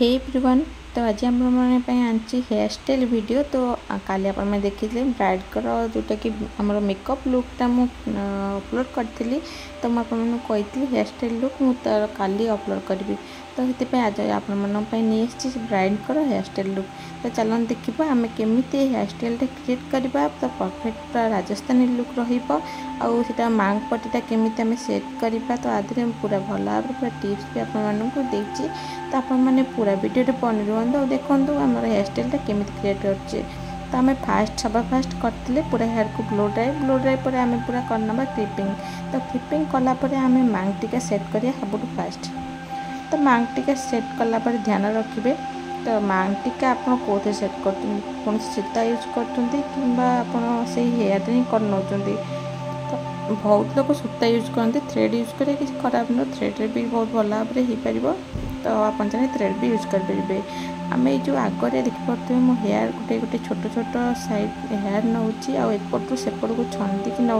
Hey everyone. तो आज आम आनी हेयर स्टाइल वीडियो। तो काली आप देखी ब्राइड कर जोटा कि आम मेकअप लुकटा मु अपलोड करी। तो मुझे हेयर स्टाइल लुक मुझे काली अपलोड करी। तो ये आज नहीं ब्राइड कर हेयर स्टाइल लुक। तो चलन देखा आम केमी हेयर स्टाइल क्रिएट करवा। तो परफेक्ट पूरा राजस्थानी लुक रहा मांग पट्टीटा केमी आम सेट करवा। तो आदि पूरा भल भाव पूरा टिप्स भी आपको देती। तो आपने पूरा वीडियो बनी रुहतु और देखो आम हेयर स्टाइल केमी क्रिएट कर। तो आम फास्ट सब फास्ट करते पूरा हेयर को ब्लो ड्राई पर आम पूरा करना क्लिपिंग। तो क्लिपिंग कलापर आम मांग टीका सेट करिया सब फास्ट। तो मांग टीका सेट कलापर ध्यान रखिए। तो मांग टीका आप कौन सेट कर कौन सीता यूज कर हेयर ही कर नौ। तो बहुत लोग सूता यूज करते थ्रेड यूज करें किसी खराब नुह। थ्रेड्रे भी बहुत भल भाव में हो पार। तो आप थ्रेड भी यूज करेंगे। आम ये आगे देखिपे मो हेयर गोटे गोटे छोट छोट साइड हेयर नौची आउट सेपट को छंदी नौ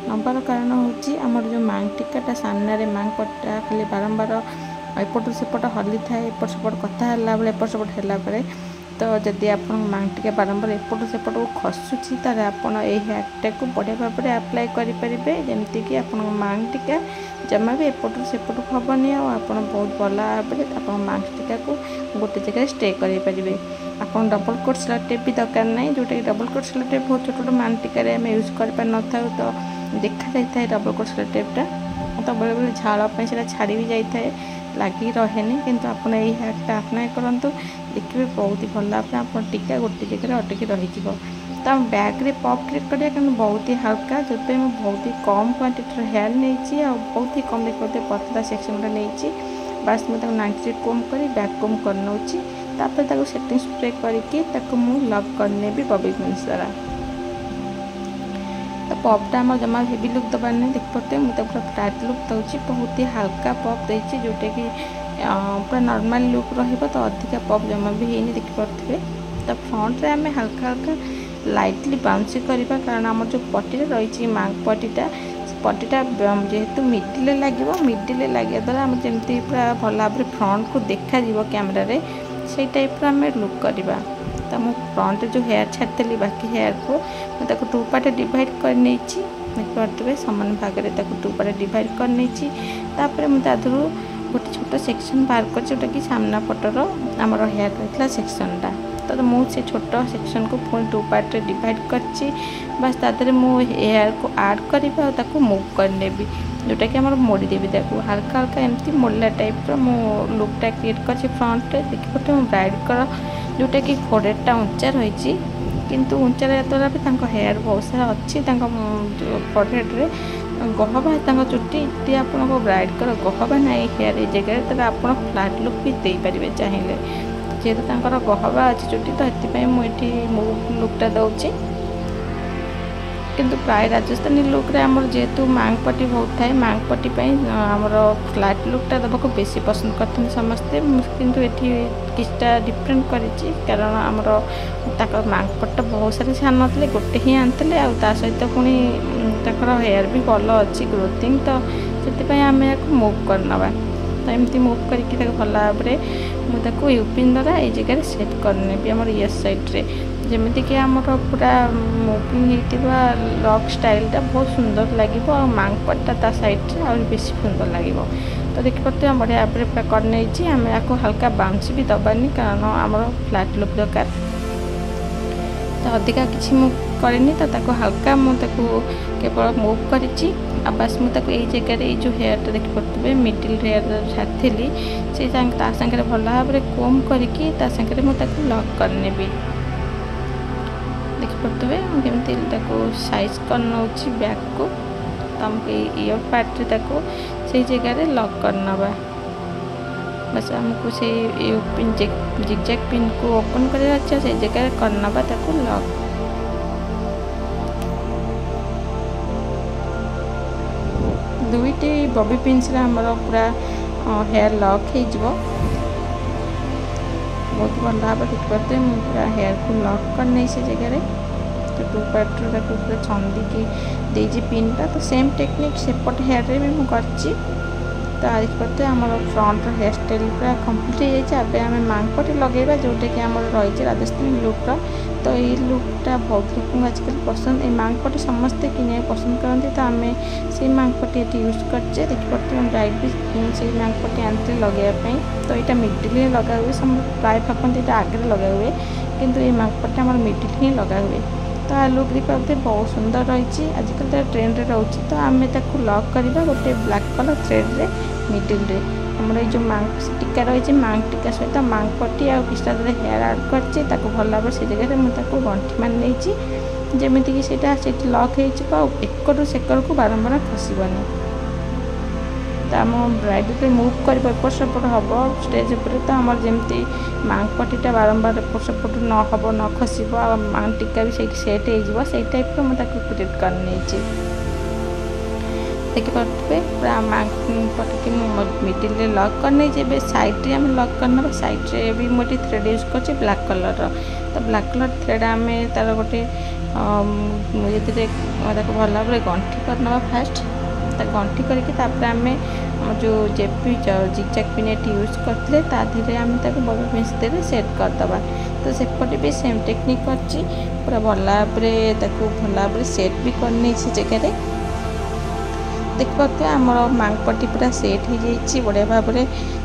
नबार कारण हूँ आमर जो मांग टीकाटा सामने मांग पट्टा खाली बारंबार एपट सेपट हली थाए एपट सेपट कथा बेले एपट सेपट है। तो जदि आप मांग टीका बारंबार एपट सेपट को खसुची तार आपड़ ये हेयरटा को बढ़िया भाव में आप्लाय करेंगे। जमीक आप मांग टीका जमा भी एपट सेपट को हेनी आप बहुत भल भाव में आप मांग टीका को गोटे जगह स्टे करेंगे। आप डबल कोट सेलोटेप भी दरकार ना जोटा कि डबल कोट सेलोटेप बहुत छोट छोट मांग टीकार आम यूज कर पार न था। तो देखा जाए डबल कोट सेलोटेपटा तो बेले बेले झाड़ से छाड़ी भी जाए लगी रहे किंतु आप हेयरटा अप्लाय करूँ देखिए बहुत ही भल भाव आप टीका गोटे जगह अटकी रही। तो बैग रे पॉप क्रिएट करिया कि बहुत ही हल्का जो बहुत ही कम क्वांटिटी हेयर नहीं बहुत ही कम देखते पतला सेक्शन नहीं। बस मुझे 90 कोम कर बैक कोम कर नौची। तापर सेटिंग स्प्रे करके लक करने भी बॉबी पिन्स द्वारा। तो पॉपटा आम जमा हेवी लुक दबार नहीं देखते मुझे पूरा फ्लैट लुक दूसरी बहुत ही हल्का पॉप देती जोटा कि पूरा नॉर्मल लुक रहिबो। तो अधिका पॉप जमा भी है देखिपे। तो फ्रंट रे आम हल्का हल्का लाइटली बाउंसी करवा कारण आम जो पट्टी रही मांग पट्टीटा जेहेतु मिडिल लगे लगे द्वारा आम जमी पूरा भल भाव में फ्रंट को देखा कैमेरा रे से टाइप आम लुक करवा। तो मुझ फ्रंट जो हेयर छाड़ी बाकी हेयर को मुझे टू पार्ट डिवाइड कर देखिए सामान भाग में टू पार्ट डिवाइड कर मुझे गोटे छोट सेक्शन बाहर कर जोटा कि सामना पटर आमर हेयर रही सेक्शनटा। तो मुझे छोट सेक्शन को पुणी टू पार्ट डिवाइड कर बस तादे हेयर को आड करवा मूव करने जोटा कि आम मोड़देवी हल्का हल्का एमती मोड़ला टाइप मो लुकटा क्रिएट कर फ्रंट देखिए मो ब्राइड कर जोटा कि फोreheadटा उंचा रही किंतु उंचा द्वारा भी हेयर बहुत सारा अच्छी फोrehead रे गहबा चुट्टी ये आप ब्राइड कर गहबा ना हेयर ये जगह तो आप फ्लैट लुक भी दे पारे चाहिए जेहेतु गहबा अच्छी चुट्टी। तो ये मुझे मूव लुकटा दूसरी किंतु प्राय राजस्थानी लुक रे आमर जेहेतु मांग पट्टी बहुत थाए मांग पट्टी आमर फ्लैट लुकटा दबाक बेसी पसंद करते समस्ते किंतु ये किछटा डिफरेंट करी कारण आमर मांग पट्टा बहुत सारे छान ना गोटे ही आनते सहित पुणी हेयर भी भल अच्छी ग्रोथिंग। तो से आम या मूव करनवा। तो एमती मूव करके भल भाव में मुझे यूपिन द्वारा ये जगह सेट करने भी आम ये साइड्रे जमीक आम पूरा मुविंग होता लक स्टाइलटा बहुत सुंदर लगे और मांग पट्टा ता साइड आ बेसी सुंदर लगे। तो देखिए बढ़िया भाव में पूरा करने आम या हल्का बाउंस भी दबानी कारण आम फ्लैट लुक दरकार। तो अधिका किसी मुझ करनी तो हल्का मुझे केवल मूव कर बस मुझे यही जगह ये जो हेयरटा देखिए मिडिल हेयर छाड़ी से सागर भल भाव में कोम करके मुझे लक करने देखिपे केमती साइज कर नौ बैक को। तो आमको ईयर पार्ट से जगह लक करना बस आमको से पिन जिगजैग पिन को ओपन कर से जगह करना लक। दुईटी बॉबी पिन्स आमर पूरा हेयर लक हो बहुत भल भाव देखिए पूरा हेयर को लक करने से जगह तो टू पार्ट पूरा छंदी की देजी पिनटा। तो सेम टेक्निक सेपट हेयर रे भी मुझे तो देखते आम फ्रंट हेयर स्टाइल पूरा कम्प्लीट हो जाए मांगपटी लगेगा जोटा कि आम रही राजस्थानी लुक्र तो ये लुकटा बहुत लोग आजकल पसंद ये मांगपटी समस्ते कि पसंद करते तो आम से मांगपटी ये यूज करचे देखिए ब्राइड भी से मांगपटी आनते लगेवाई तो यहाँ मिडिल लगा हुए सब प्राय भापती ये आगे लगा हुए किंतु ये मांगपटी आम मिडिल ही लगा हुए तो आ लुक देखते बहुत सुंदर रही आजकल तो ट्रेंड रे रोचे तो आम लक करवा गोटे ब्लैक कलर थ्रेड रे मिडिल रे आमर ये जो मांग टीका रही मांग टीका सहित मांगपटी आ किसा हेयर आड करचे भल भाव से जगह मुझे गंठी मान नहीं जमीक से लक हो एकटू सेकड़ को बारंबार खसबनी तो आम ब्राइड मुव कर एपट सेपट हम स्टेज पर तो आम जमी मांगपटीटा बारंबार एपट सेपट न हम न खसब मांग टीका भी सेट हो टाइप मुझे क्रिएट कर देखिपे पूरा मांगपटी मिडिल लक करने सैड्रे आम लक करना सैड्रे भी मुझे थ्रेड यूज कर ब्लैक कलर तो ब्लैक कलर थ्रेड आम तार गोटे ये भल भाव गंठी करना फास्ट गंठी करके आम जो जेपी जिगजैग पिनेट यूज करते धीरे आम बबल पिंच दे सेट करदे तो सेपटे भी सेम टेक्निक अच्छी पूरा भल भाव सेट भी करनी से जगह देखते आमर मांगपटी पूरा सेट हो जाइए बढ़िया भाव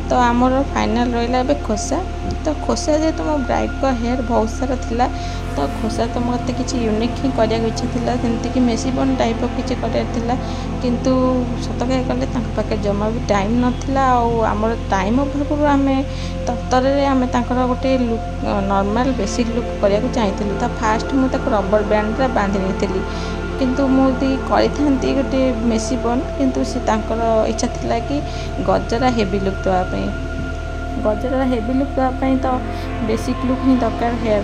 तो आमर फाइनाल रहा खोसा तो खोसा जेहेतु मो ब्राइड को हेयर बहुत सारा थिला तो खोसा तो मत किसी यूनिक ही कराया इच्छा था जमीक मेसीबन टाइप किसी कराला किंतु सत कह गले पाखे जमा भी टाइम नाला आमर टाइम अभाव आम तत्तर आम गोटे लुक नॉर्मल बेसिक लुक कराया चाहिए तो फास्ट मुझे रबर बैंड बांधि नहीं किंतु मुझे करी गोटे मेसीबन किंतु सी इच्छा था कि गजरा हेवी लुक देवाई गजरा हेवी लुक देवाई तो बेसिक लुक ही दरकार हेयर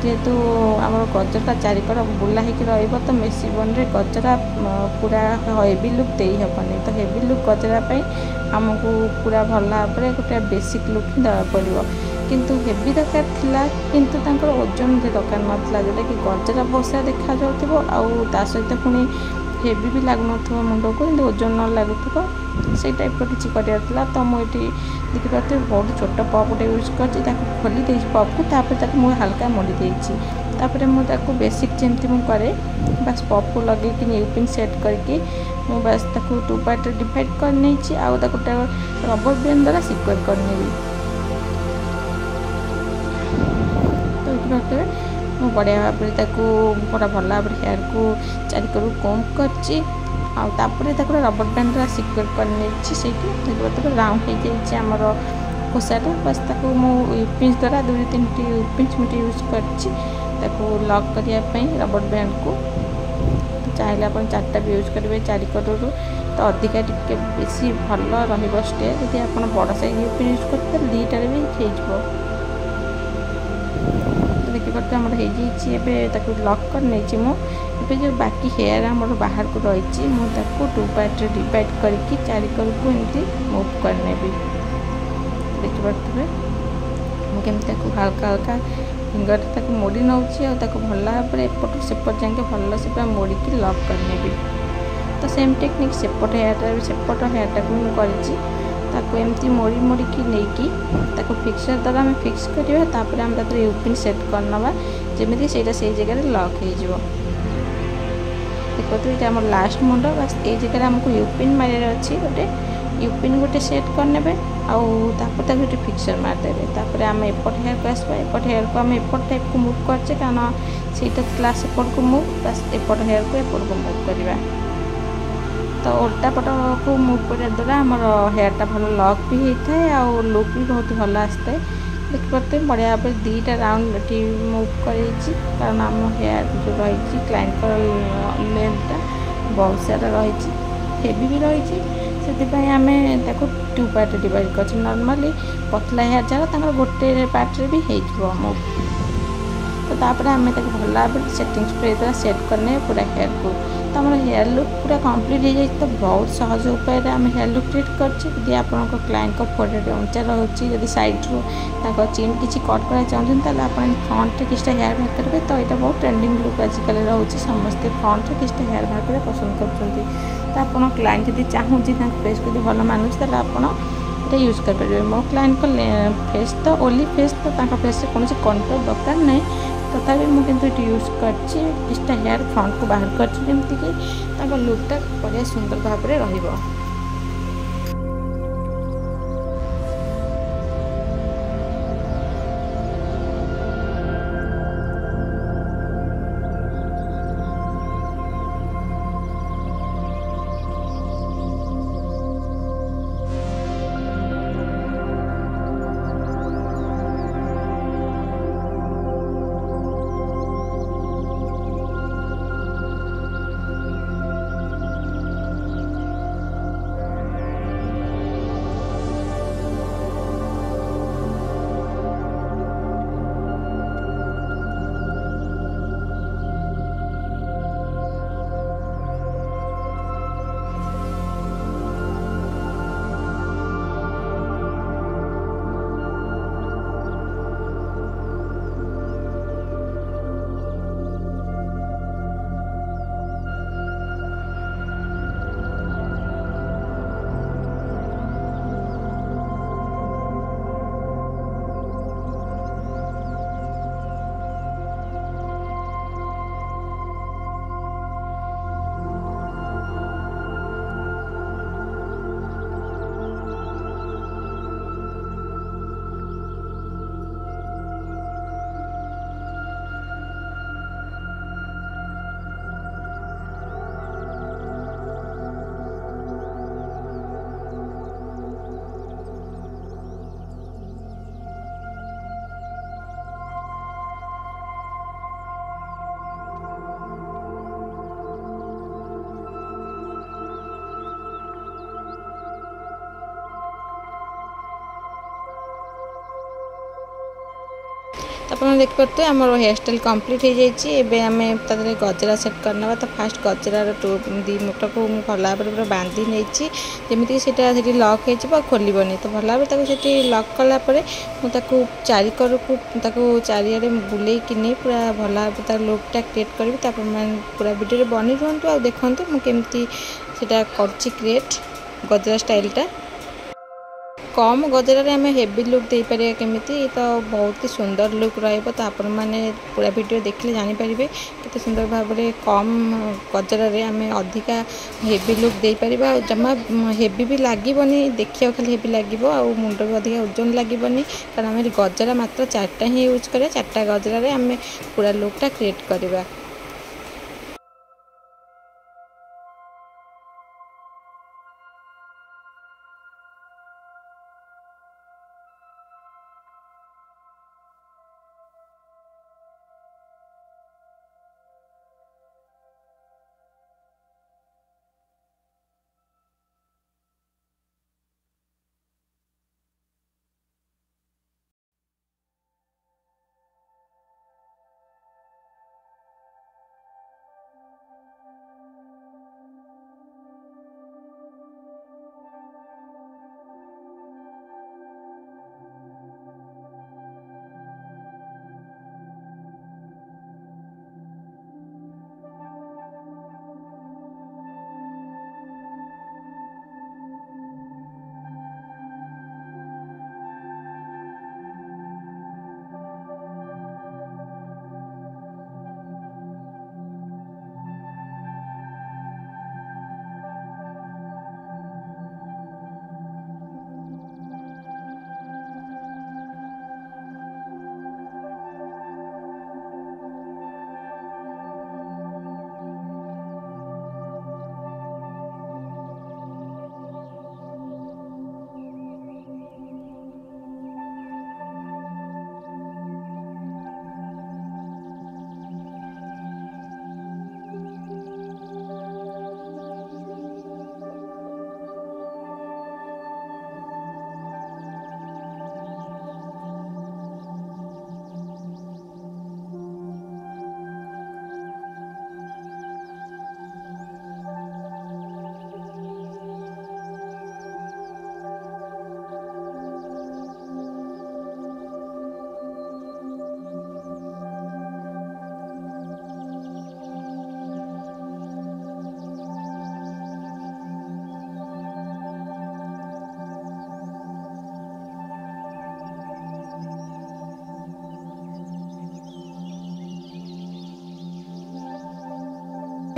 जेहेतु आम गजरा चारिकड़ बुला हो तो मेसीबन रे गजरा पूरा हेवी लुक दे हेबनी तो हेवी लुक गजरा आमको पूरा भल भाव गोटे बेसिक लुक ही देवा पड़ो किंतु हेवी दरकार थिला किंतु तांकर ओजन दरकार नाला जोटा कि गजरा बहुत सारा देखा जाता सहित पुणी हेवी भी लगन मुंड को किंतु ओजन न लगुव से टाइप किसी कराला तो मुझे देखिए बहुत छोट पप गोटे यूज कर खोली दे पप को मुझे हल्का मोड़ी देपर मुझे बेसिक जमी मुझे बस पप को लगे कि यूपिन सेट करके मुझे बस टू पार्ट डिवाइड कर नहीं आउ गोटे रबर बैंड द्वारा सिक्योर करनेबी तो ये मुझे बढ़िया भाव पूरा भल भाव हेयर को चारिकड़ कोम कर रबर बैंड द्वारा सिक्योर कर राउंड हो जाइए आमर खोसाटा बस यूपिंच द्वारा 2-3 यूपिंच मुझे यूज कर लक करने रबर बैंड को तो चाहिए आप 4टा भी यूज करेंगे चारिकड़ तो अधिका टिके बेसी भल रे यदि आप बड़ साइज यूपिन यूज करते 2टार भी हो देखिए आम हो लक कर नहीं मुझे जो बाकी हेयर आम बाहर को रही मुझे 2 पार्ट डिवाइड करके चारिकड़ को एमती मूव करने देखिए मुझे हल्का हल्का फिंगर तक मोड़ी नौची भल भाव एपट सेपट जाके भल से पूरा मोड़ी लक करने तो सेम टेक्निक सेपट हेयरटा को मुझे एमती मोड़ी मोड़ी नहीं फिक्सर द्वारा आम फिक्स करवा आम यूपिन सेट करना जमी से जगह लक हो देखो ये आम लास्ट मुंड बस ये जगह आमको यूपिन मारे अच्छी गोटे यूपिन गोटे सेट करने आउे गोटे फिक्सर मारदे आम एपट हेयर को आसवा एपट हेयर को आम एपट टाइप को मुव करचे कारण से क्लास एपट को मुव बस एपट हेयर को एपट को मुव करवा तो उल्टा पट को मुव करने द्वारा आमर हेयरटा भल लक भी होता है और लुक भी बहुत भल आसता है देखिए बढ़िया भाव 2टा राउंड ये मुव कर कारण आम हेयर जो रही क्लाइंट लेंथटा बहुत सारा रही हेवी भी रही से आम 2 पार्ट डिवाइड कर नॉर्मली पतला हेयर जरा गोटे पार्ट भी हो मुव तो आम भल भाव सेटिंग स्प्रे द्वारा सेट करने पूरा हेयर को तो आम हेयर लुक पूरा कंप्लीट हो जाए। तो बहुत सहज उपाय आम हेयर लुक क्रिएट कर आप क्लाइंट को फोटो उंचा रोचे जब सैड्रु चिन किसी कट करा चाहते आप फ्रंट किसी हेयर बाहर करेंगे। तो यहाँ बहुत ट्रेंडिंग लुक आजिकल रोचे समस्ते फ्रंट किसी हेयर बाहर करा पसंद कर। तो आप क्लाइंट जब चाहूँगी फेस को भल मानुष तो आप यूज करेंगे। मो क्लाइंट को फेस तो ओनली फेस तो फेस कौन कंट्रोल दरकार नहीं तथापि मुझे यूज कर हेयर फ्रंट को बाहर कर लुकटा बढ़िया सुंदर भाव में रहिबो। आप देख पारे आम हेयर स्टाइल कम्प्लीट हो जाए। आम गजरा सेट करना तो फास्ट गजरार दी मुठ को भल भाव पूरा बांधि नहीं जमीक से लक हो खोलनी तो भल भाव से लक कलापर मुझे चारिकर को चारिड़े बुलेकिनी पूरा भल भाव लुकटा क्रिएट करी तो पूरा वीडियो बनी रुहतु आ देखूँ मुझे क्रिएट गजरा स्टाइलटा कम गजरार आम हेवी लुक दे पारे केमी तो बहुत ही सुंदर लुक रही। तो आपण मैंने पूरा वीडियो देखले जानीपर केते सुंदर भाव में कम गजरार आम अधिका हेवी लुक दे पार जमा हेवी भी लगभग देखिए खाली हेवी लगे मुंड भी अधिक ओजन लगभग कारण आम गजरा मात्र 4टा ही यूज करें 4टा गजरार आम पूरा लुकटा क्रिएट करवा।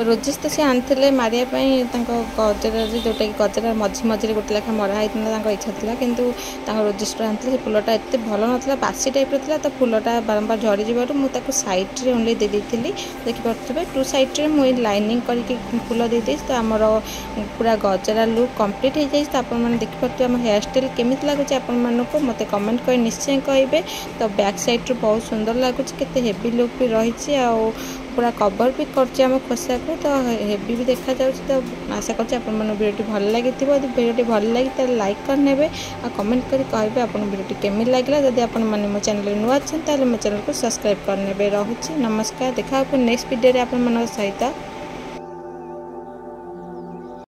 रोजेस तो सी आनी मारिया गजरा जोटा कि गजरा मझी मझे गोटे लेखा मरा होता इच्छा था कि रोजेस आनी से फुलटा एत भल ना बासी टाइप रहा तो फुलटा बारंबार झड़ी जबार मुझे सैड्रे ओनली दे देखिपे टू सैड्रे मुझे लाइनिंग करके फुल दे तो आमर पूरा गजरा लुक कंप्लीट हो जाए। तो आपने देखिपे आम हेयर स्टाइल केमी लगुच आपको मत कमेंट कर निश्चय कहे। तो बैक साइड बहुत सुंदर लगुच के हेवी लुक भी रही पूरा कवर भी कर खोसा को तो हेवी भी देखा जाऊँ। तो आशा कर वीडियो भल लगी वीडियो भल लगी तो लाइक करने आ कमेंट कर कहे आप वीडियो केमी लगे। जब आप मो चैनल नुआ अच्छे मो चैनल को सब्सक्राइब करने रोचे। नमस्कार, देखा नेक्स्ट वीडियो आप सहित।